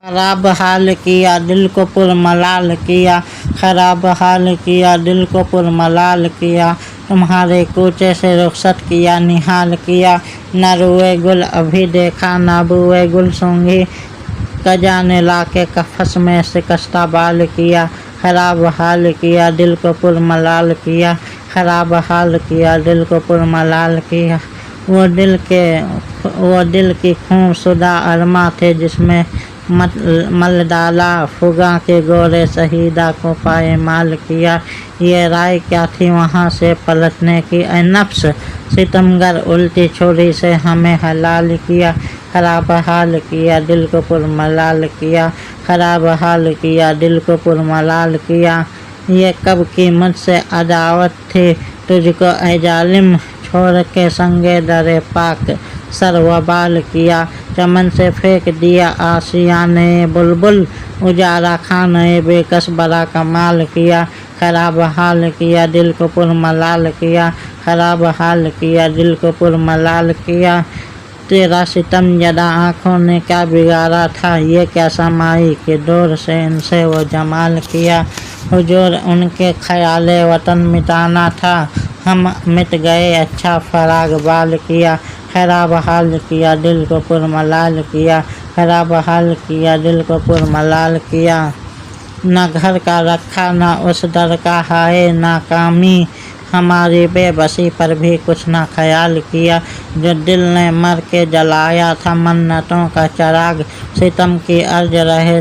خراب حال کیا دل کو پر ملال کیا، خراب حال کیا دل کو پر ملال کیا، تمہارے کوچے سے رخصت کیا نہال کیا، نہ روئے گل ابھی دیکھا نہ بوئے گل سونگھی، کجا نے لا کے قفس میں شکستہ بال کیا، خراب حال کیا دل کو پر ملال کیا، خراب حال کیا دل کو پر ملال کیا، وہ دل کی خون شدہ ارماں تھے جس میں مل ڈالا، فغاں کے گورے شہیدہ کو پائے مال کیا، یہ رائے کیا تھی وہاں سے پلٹنے کی اے نفس، ستمگر الٹی چھری سے ہمیں حلال کیا، خراب حال کیا دل کو پر ملال کیا، خراب حال کیا دل کو پر ملال کیا، یہ کب کی مجھ سے عداوت تھی تجھ کو اے ظالم، چھوڑ کے سنگے در پاک سر وبال کیا، چمن سے پھینک دیا آشیانِ بلبل، اجالا خانہ بے کس بڑا کمال کیا، خراب حال کیا دل کو پر ملال کیا، خراب حال کیا دل کو پر ملال کیا، تیرا ستم زدہ آنکھوں نے کیا بگاڑا تھا، یہ کیا سمائی کے دور سے ان سے وہ جمال کیا، حضور ان کے خیال وطن مٹانا تھا، ہم مٹ گئے اچھا فراغ بال کیا، خراب حال کیا دل کو پر ملال کیا، خراب حال کیا دل کو پر ملال کیا، نہ گھر کا رکھا نہ اس در کا ہائے ناکامی، ہماری بے بسی پر بھی کچھ نہ خیال کیا، جو دل نے مر کے جلایا تھا منتوں کا چراغ، ستم کی عرض رہے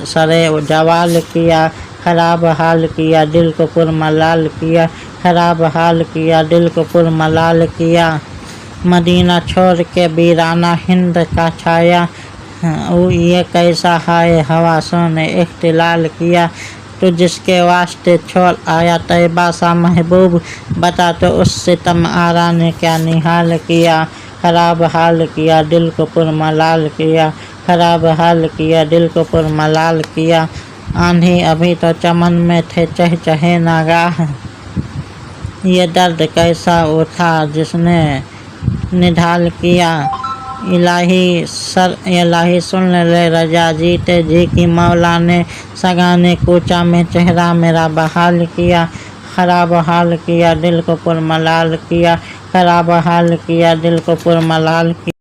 سرے جوال کیا، خراب حال کیا دل کو پر ملال کیا، خراب حال کیا دل کو پر ملال کیا، مدینہ چھوڑ کے ویرانہ ہند کا چھایا، یہ کیسا ہائے حواسوں نے اختلال کیا، تو جس کے واسطے چھوڑ آیا طیبہ سا محبوب، بتا تو اس ستم آرا نے کیا نہال کیا، خراب حال کیا دل کو پر ملال کیا، خراب حال کیا دل کو پر ملال کیا، آندھی ابھی تو چمن میں تھے چہچہے ناگاہ، یہ درد کیسا اٹھا جس نے نڈھال کیا، الہی سن لے رجا جیتے جی کی، مولا نے سگانے کوچا میں چہرہ میرا بحال کیا، خراب حال کیا دل کو پر ملال کیا، خراب حال کیا دل کو پر ملال کیا۔